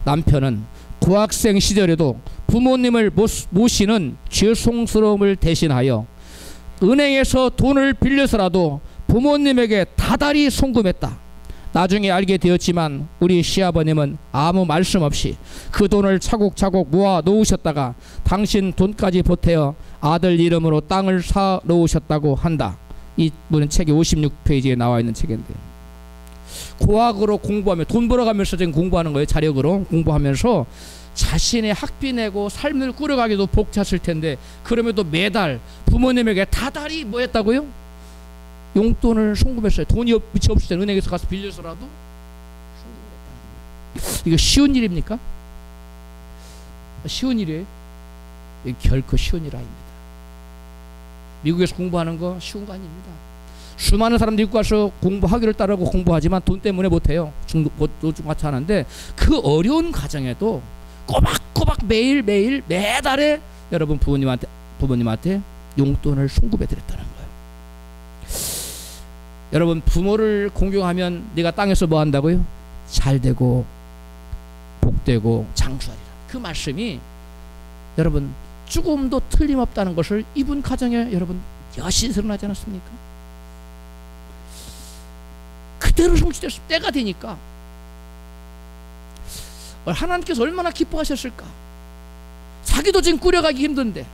남편은 고학생 시절에도 부모님을 모시는 죄송스러움을 대신하여 은행에서 돈을 빌려서라도 부모님에게 다달이 송금했다. 나중에 알게 되었지만 우리 시아버님은 아무 말씀 없이 그 돈을 차곡차곡 모아 놓으셨다가 당신 돈까지 보태어 아들 이름으로 땅을 사 놓으셨다고 한다. 이 분은 책이 56페이지에 나와 있는 책인데, 고학으로 공부하며 돈 벌어가면서 지금 공부하는 거예요. 자력으로 공부하면서 자신의 학비 내고 삶을 꾸려가기도 벅찼을 텐데 그럼에도 매달 부모님에게 다달이 뭐 했다고요? 용돈을 송금했어요. 돈이 미치 없을 때 은행에서 가서 빌려서라도 송금했다는 거예요. 이거 쉬운 일입니까? 쉬운 일이에요? 결코 쉬운 일 아닙니다. 미국에서 공부하는 거 쉬운 거 아닙니다. 수많은 사람들이 입고 와서 공부하기를 따르고 공부하지만 돈 때문에 못해요. 중같이 하는데 그 어려운 과정에도 꼬박꼬박 매일매일 매달에 여러분 부모님한테 용돈을 송금해 드렸다는 거예요. 여러분 부모를 공경하면 네가 땅에서 뭐 한다고요? 잘되고 복되고 장수하리라. 그 말씀이 여러분 조금도 틀림없다는 것을 이분 가정에 여러분 여실히 드러나지 않았습니까? 그대로 성취됐을 때가 되니까 하나님께서 얼마나 기뻐하셨을까. 자기도 지금 꾸려가기 힘든데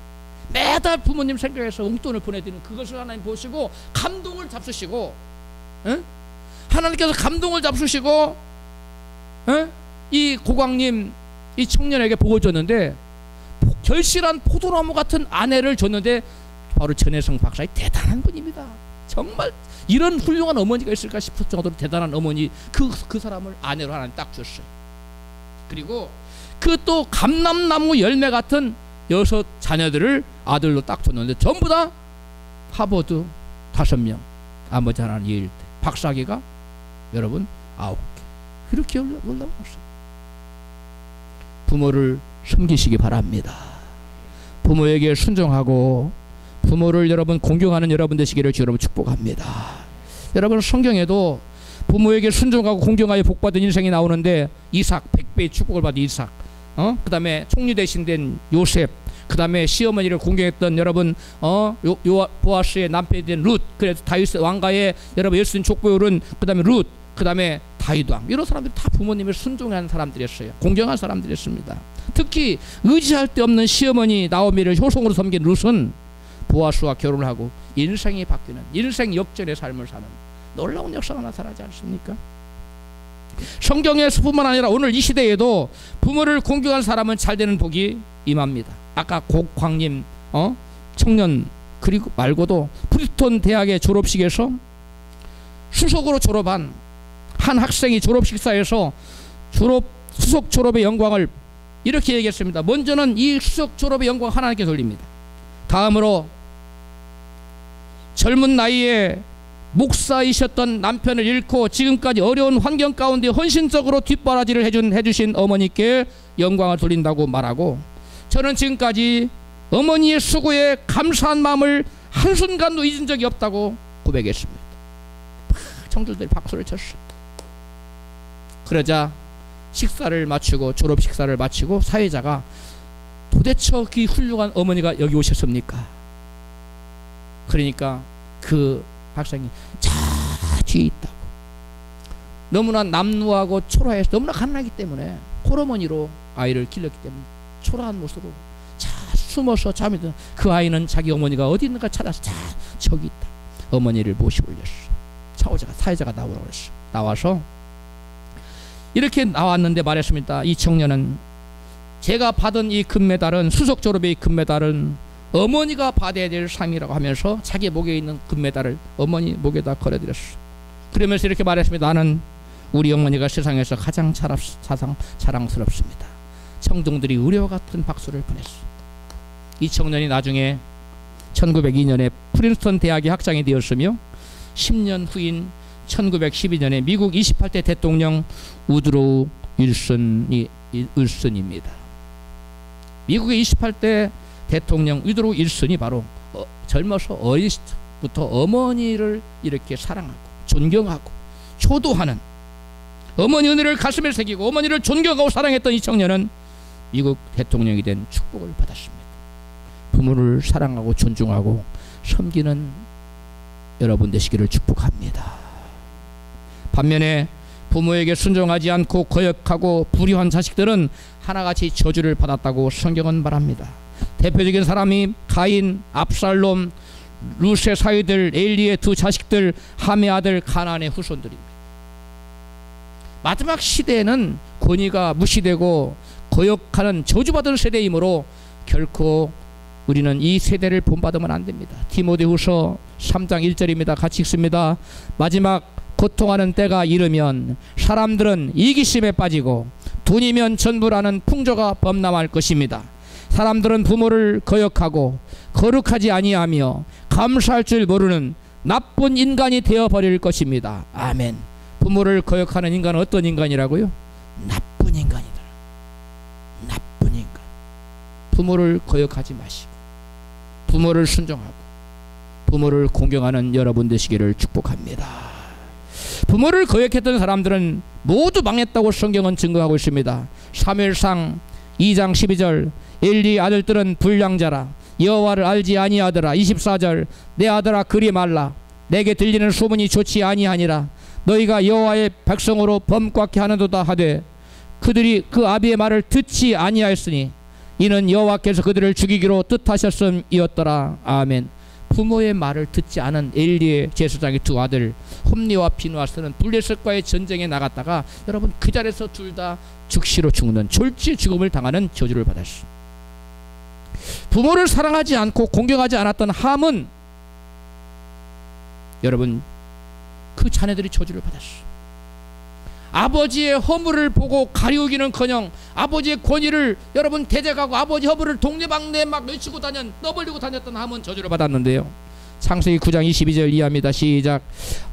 매달 부모님 생각해서 용돈을 보내드리는 그것을 하나님 보시고 감동을 잡수시고, 에? 하나님께서 감동을 잡수시고, 에? 이 고광님 이 청년에게 복을 줬는데 결실한 포도나무 같은 아내를 줬는데 바로 전혜성 박사의 대단한 분입니다. 정말 이런 훌륭한 어머니가 있을까 싶을 정도로 대단한 어머니, 그 사람을 아내로 하나님 딱 줬어요. 그리고 그 또 감람나무 열매 같은 6 자녀들을 아들로 딱 줬는데 전부 다 하버드 5명, 아버지 하나는 예일대, 박사학위가 여러분 9개. 그렇게 올라왔어요. 부모를 섬기시기 바랍니다. 부모에게 순종하고 부모를 여러분 공경하는 여러분 되시기를 여러분 축복합니다. 여러분 성경에도 부모에게 순종하고 공경하여 복받은 인생이 나오는데 이삭 100배의 축복을 받은 이삭, 그 다음에 총리 대신 된 요셉, 그 다음에 시어머니를 공경했던 여러분 보아스의 남편이 된 룻, 그래서 다윗 왕가의 여러분 예수님 족보율은 그 다음에 룻, 그 다음에 다윗 왕, 이런 사람들이 다 부모님을 순종하는 사람들이었어요. 공경한 사람들이었습니다. 특히 의지할 데 없는 시어머니 나오미를 효성으로 섬긴 룻은 보아스와 결혼을 하고 인생이 바뀌는 인생 역전의 삶을 사는 놀라운 역사가 나타나지 않습니까? 성경에서뿐만 아니라 오늘 이 시대에도 부모를 공경한 사람은 잘되는 복이 임합니다. 아까 고광님 청년 그리고 말고도 프리스톤 대학의 졸업식에서 수석으로 졸업한 한 학생이 졸업식사에서 수석 졸업의 영광을 이렇게 얘기했습니다. 먼저는 이 수석 졸업의 영광 하나님께 돌립니다. 다음으로 젊은 나이에 목사이셨던 남편을 잃고 지금까지 어려운 환경 가운데 헌신적으로 뒷바라지를 해주신 어머니께 영광을 돌린다고 말하고, 저는 지금까지 어머니의 수고에 감사한 마음을 한순간도 잊은 적이 없다고 고백했습니다. 청중들이 박수를 쳤어. 그러자 식사를 마치고, 졸업 식사를 마치고 사회자가, 도대체 그 훌륭한 어머니가 여기 오셨습니까? 그러니까 그 박사님 저 뒤에 있다고. 너무나 남루하고 초라해서 너무나 가난하기 때문에 홀어머니로 아이를 길렀기 때문에 초라한 모습으로 자 숨어서 잠이 든 그 아이는 자기 어머니가 어디 있는가 찾아서 자 저기 있다. 어머니를 모시고 올렸어. 사회자가 나오라고 했어. 나와서 이렇게 나왔는데 말했습니다. 이 청년은, 제가 받은 이 금메달은, 수석 졸업의 금메달은 어머니가 받아야 될 상이라고 하면서 자기 목에 있는 금메달을 어머니 목에다 걸어드렸어. 그러면서 이렇게 말했습니다. 나는 우리 어머니가 세상에서 가장 자랑스럽습니다. 청중들이 의뢰와 같은 박수를 보냈어. 이 청년이 나중에 1902년에 프린스턴 대학의 학장이 되었으며 10년 후인 1912년에 미국 28대 대통령 우드로우 윌슨입니다. 미국의 28대 대통령 우드로우 윌슨이 바로 젊어서 어릴 때부터 어머니를 이렇게 사랑하고 존경하고 효도하는, 어머니 은혜를 가슴에 새기고 어머니를 존경하고 사랑했던 이 청년은 미국 대통령이 된 축복을 받았습니다. 부모를 사랑하고 존중하고 섬기는 여러분 되시기를 축복합니다. 반면에 부모에게 순종하지 않고 거역하고 불의한 자식들은 하나같이 저주를 받았다고 성경은 말합니다. 대표적인 사람이 가인, 압살롬, 루세 사위들, 엘리의 두 자식들, 함의 아들 가나안의 후손들입니다. 마지막 시대에는 권위가 무시되고 거역하는 저주받은 세대이므로 결코 우리는 이 세대를 본받으면 안 됩니다. 디모데후서 3장 1절입니다. 같이 읽습니다. 마지막 고통하는 때가 이르면 사람들은 이기심에 빠지고 돈이면 전부라는 풍조가 범람할 것입니다. 사람들은 부모를 거역하고 거룩하지 아니하며 감사할 줄 모르는 나쁜 인간이 되어버릴 것입니다. 아멘. 부모를 거역하는 인간은 어떤 인간이라고요? 나쁜 인간이다. 나쁜 인간. 부모를 거역하지 마시고 부모를 순종하고 부모를 공경하는 여러분 되시기를 축복합니다. 부모를 거역했던 사람들은 모두 망했다고 성경은 증거하고 있습니다. 사무엘상 2장 12절 엘리 아들들은 불량자라 여호와를 알지 아니하더라. 24절 내 아들아 그리 말라 내게 들리는 소문이 좋지 아니하니라. 너희가 여호와의 백성으로 범죄케 하는도다 하되 그들이 그 아비의 말을 듣지 아니하였으니 이는 여호와께서 그들을 죽이기로 뜻하셨음이었더라. 아멘. 부모의 말을 듣지 않은 엘리의 제사장의 두 아들 홈리와 비누아스는 블레셋과의 전쟁에 나갔다가 여러분 그 자리에서 둘 다 즉시로 죽는 졸지 죽음을 당하는 저주를 받았어. 부모를 사랑하지 않고 공경하지 않았던 함은 여러분 그 자녀들이 저주를 받았어. 아버지의 허물을 보고 가리우기는커녕 아버지의 권위를 여러분 대적하고 아버지 허물을 동네방네 막 외치고 떠벌리고 다녔던 함은 저주를 받았는데요. 창세기 9장 22절 이해합니다. 시작.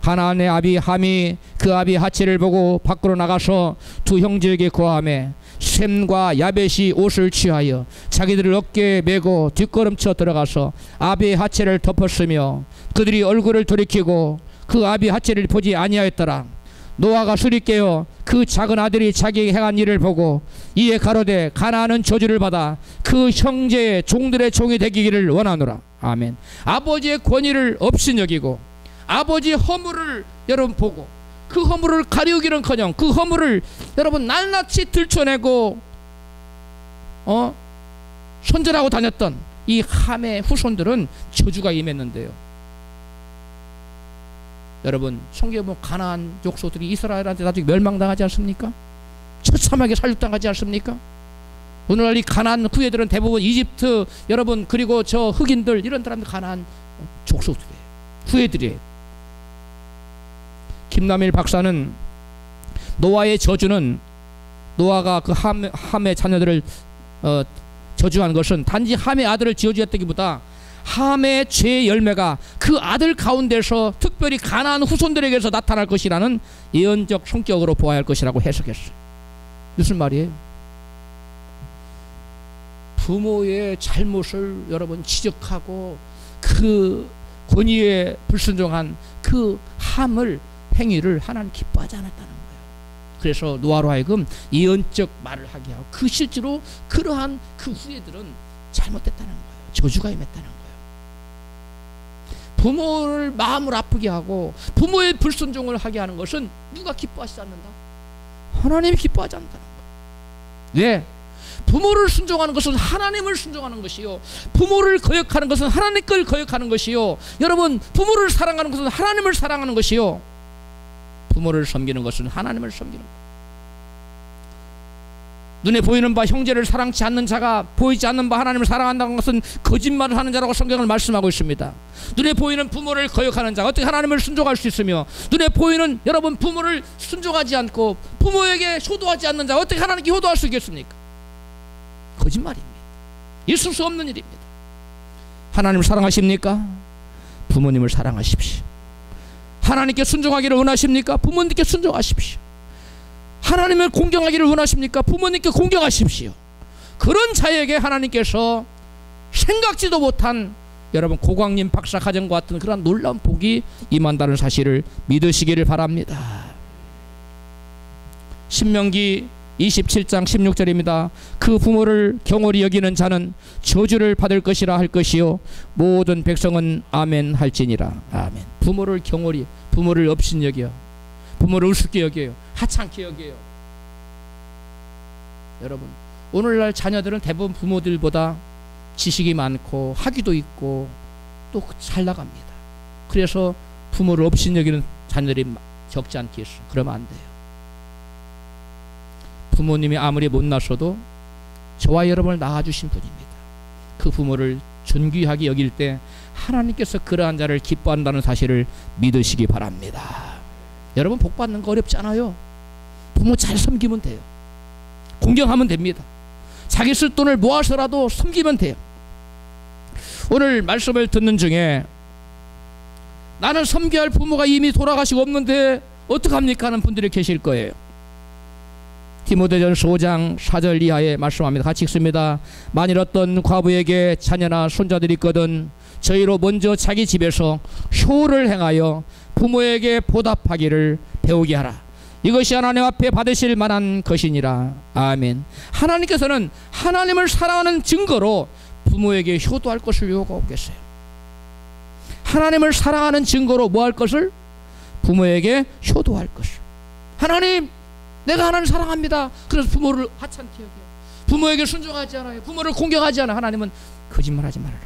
가나안의 아비 함이 그 아비 하체를 보고 밖으로 나가서 두 형제에게 고하매 셈과 야벳이 옷을 취하여 자기들을 어깨에 메고 뒷걸음쳐 들어가서 아비의 하체를 덮었으며 그들이 얼굴을 돌이키고 그 아비 하체를 보지 아니하였더라. 노아가 술이 깨어 그 작은 아들이 자기에게 행한 일을 보고 이에 가로되 가나안은 저주를 받아 그 형제의 종들의 종이 되기를 원하노라. 아멘. 아버지의 권위를 없인 여기고 아버지의 허물을 여러분 보고 그 허물을 가리우기는커녕 그 허물을 여러분 낱낱이 들춰내고 손절하고 다녔던 이 함의 후손들은 저주가 임했는데요. 여러분 성경에 보면 가나안 족속들이 이스라엘한테 나중에 멸망당하지 않습니까? 처참하게 살육당하지 않습니까? 오늘날 이 가나안 후예들은 대부분 이집트 여러분 그리고 저 흑인들 이런 사람들 가나안 족속들이에요. 후예들이에요. 김남일 박사는 노아의 저주는 노아가 그 함의 자녀들을 저주한 것은 단지 함의 아들을 지어주었다기보다 함의 죄의 열매가 그 아들 가운데서 특별히 가나안 후손들에게서 나타날 것이라는 예언적 성격으로 보아야 할 것이라고 해석했어요. 무슨 말이에요? 부모의 잘못을 여러분 지적하고 그 권위에 불순종한 그 함을 행위를 하나님 기뻐하지 않았다는 거예요. 그래서 노아로 하여금 예언적 말을 하게 하고 그 실제로 그러한 그 후예들은 잘못됐다는 거예요. 저주가 임했다는 거예요. 부모를 마음을 아프게 하고 부모의 불순종을 하게 하는 것은 누가 기뻐하지 않는다? 하나님이 기뻐하지 않는다는 거예요. 왜? 부모를 순종하는 것은 하나님을 순종하는 것이요, 부모를 거역하는 것은 하나님 걸 거역하는 것이요, 여러분 부모를 사랑하는 것은 하나님을 사랑하는 것이요, 부모를 섬기는 것은 하나님을 섬기는 것. 눈에 보이는 바 형제를 사랑치 않는 자가 보이지 않는 바 하나님을 사랑한다는 것은 거짓말을 하는 자라고 성경을 말씀하고 있습니다. 눈에 보이는 부모를 거역하는 자가 어떻게 하나님을 순종할 수 있으며, 눈에 보이는 여러분 부모를 순종하지 않고 부모에게 효도하지 않는 자가 어떻게 하나님께 효도할 수 있겠습니까? 거짓말입니다. 있을 수 없는 일입니다. 하나님을 사랑하십니까? 부모님을 사랑하십시오. 하나님께 순종하기를 원하십니까? 부모님께 순종하십시오. 하나님을 공경하기를 원하십니까? 부모님께 공경하십시오. 그런 자에게 하나님께서 생각지도 못한 여러분 고광님 박사 가정과 같은 그런 놀라운 복이 임한다는 사실을 믿으시기를 바랍니다. 신명기 27장 16절입니다. 그 부모를 경홀히 여기는 자는 저주를 받을 것이라 할 것이요 모든 백성은 아멘 할지니라. 아멘. 부모를 경홀히, 부모를 업신여겨, 부모를 우습게 여겨요, 하찮게 여겨요. 여러분 오늘날 자녀들은 대부분 부모들보다 지식이 많고 학위도 있고 또 잘 나갑니다. 그래서 부모를 업신여기는 자녀들이 적지 않겠어. 그러면 안 돼요. 부모님이 아무리 못나서도 저와 여러분을 낳아주신 분입니다. 그 부모를 존귀하게 여길 때 하나님께서 그러한 자를 기뻐한다는 사실을 믿으시기 바랍니다. 여러분 복 받는 거 어렵지 않아요. 부모 잘 섬기면 돼요. 공경하면 됩니다. 자기 쓸 돈을 모아서라도 섬기면 돼요. 오늘 말씀을 듣는 중에 나는 섬겨야 할 부모가 이미 돌아가시고 없는데 어떡합니까 하는 분들이 계실 거예요. 디모데전서 5장 4절 이하에 말씀합니다. 같이 읽습니다. 만일 어떤 과부에게 자녀나 손자들이 있거든 저희로 먼저 자기 집에서 효를 행하여 부모에게 보답하기를 배우게 하라. 이것이 하나님 앞에 받으실 만한 것이니라. 아멘. 하나님께서는 하나님을 사랑하는 증거로 부모에게 효도할 것을 요구하고 계세요. 하나님을 사랑하는 증거로 뭐 할 것을? 부모에게 효도할 것을. 하나님, 내가 하나님을 사랑합니다. 그래서 부모를 하찮게 여겨요. 부모에게 순종하지 않아요. 부모를 공경하지 않아요. 하나님은 거짓말하지 말아라.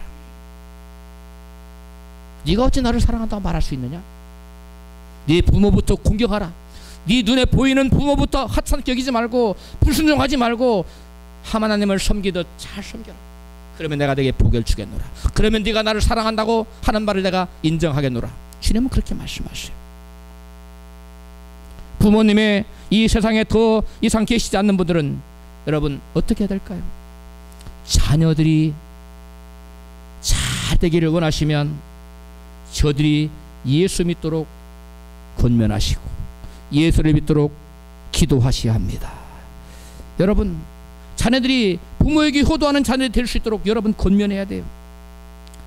네가 어찌 나를 사랑한다고 말할 수 있느냐? 네 부모부터 공경하라. 네 눈에 보이는 부모부터 하찮게 여기지 말고 불순종하지 말고 하나님을 섬기듯 잘 섬겨라. 그러면 내가 네게 복을 주겠노라. 그러면 네가 나를 사랑한다고 하는 말을 내가 인정하겠노라. 주님은 그렇게 말씀하세요. 부모님의 이 세상에 더 이상 계시지 않는 분들은 여러분 어떻게 해야 될까요? 자녀들이 잘 되기를 원하시면 저들이 예수 믿도록 권면하시고 예수를 믿도록 기도하셔야 합니다. 여러분 자녀들이 부모에게 효도하는 자녀들이 될 수 있도록 여러분 권면해야 돼요.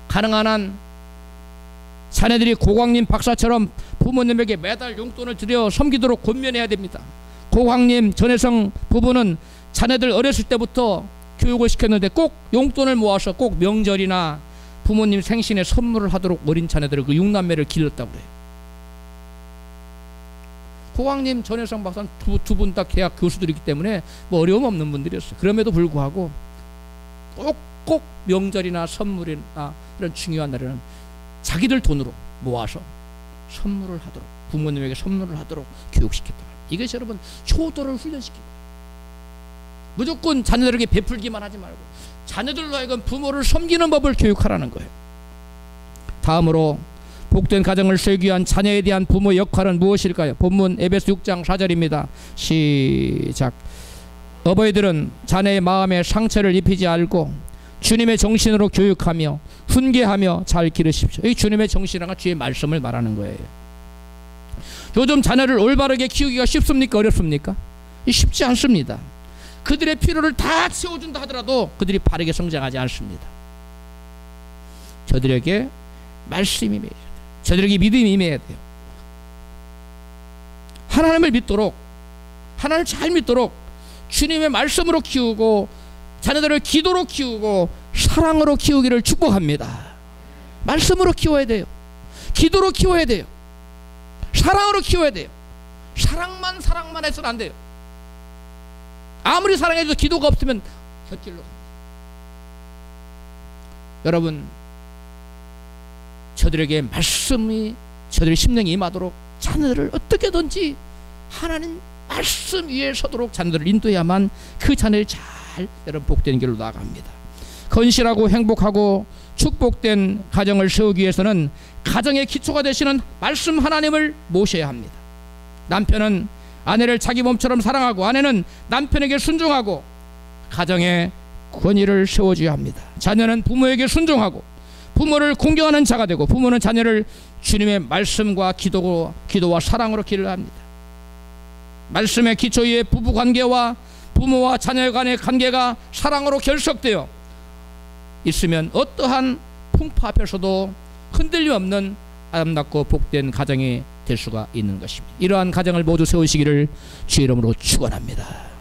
가능한 한 자녀들이 고광님 박사처럼 부모님에게 매달 용돈을 들여 섬기도록 권면해야 됩니다. 고광님 전혜성 부부는 자녀들 어렸을 때부터 교육을 시켰는데 꼭 용돈을 모아서 꼭 명절이나 부모님 생신에 선물을 하도록 어린 자녀들을 그 6남매를 길렀다고 그래요. 고광님 전혜성 박사는 두 분 다 대학 교수들이기 때문에 뭐 어려움 없는 분들이었어요. 그럼에도 불구하고 꼭 명절이나 선물이나 이런 중요한 날에는 자기들 돈으로 모아서 선물을 하도록, 부모님에게 선물을 하도록 교육시켰다. 이것이 여러분 효도를 훈련시킨 거예요. 무조건 자녀들에게 베풀기만 하지 말고 자녀들로 하여금 부모를 섬기는 법을 교육하라는 거예요. 다음으로 복된 가정을 세우기 위한 자녀에 대한 부모의 역할은 무엇일까요? 본문 에베소 6장 4절입니다. 시작. 어버이들은 자녀의 마음에 상처를 입히지 않고 주님의 정신으로 교육하며 훈계하며 잘 기르십시오. 이 주님의 정신이란 주의 말씀을 말하는 거예요. 요즘 자녀를 올바르게 키우기가 쉽습니까? 어렵습니까? 쉽지 않습니다. 그들의 필요를 다 채워준다 하더라도 그들이 바르게 성장하지 않습니다. 저들에게 말씀이 임해야 돼요. 저들에게 믿음이 임해야 돼요. 하나님을 믿도록, 하나님을 잘 믿도록 주님의 말씀으로 키우고 자녀들을 기도로 키우고 사랑으로 키우기를 축복합니다. 말씀으로 키워야 돼요. 기도로 키워야 돼요. 사랑으로 키워야 돼요. 사랑만 해서는 안 돼요. 아무리 사랑해도 기도가 없으면 곁길로 갑니다. 여러분, 저들에게 말씀이 저들의 심령에 임하도록 자녀들을 어떻게든지 하나님 말씀 위에 서도록 자녀들을 인도해야만 그 자녀를 잘 여러분 복된 길로 나아갑니다. 건실하고 행복하고 축복된 가정을 세우기 위해서는 가정의 기초가 되시는 말씀 하나님을 모셔야 합니다. 남편은 아내를 자기 몸처럼 사랑하고 아내는 남편에게 순종하고 가정의 권위를 세워줘야 합니다. 자녀는 부모에게 순종하고 부모를 공경하는 자가 되고 부모는 자녀를 주님의 말씀과 기도와 사랑으로 기르려 합니다. 말씀의 기초 위에 부부관계와 부모와 자녀 간의 관계가 사랑으로 결속되어 있으면 어떠한 풍파 앞에서도 흔들림 없는 아름답고 복된 가정이 될 수가 있는 것입니다. 이러한 가정을 모두 세우시기를 주의 이름으로 축원합니다.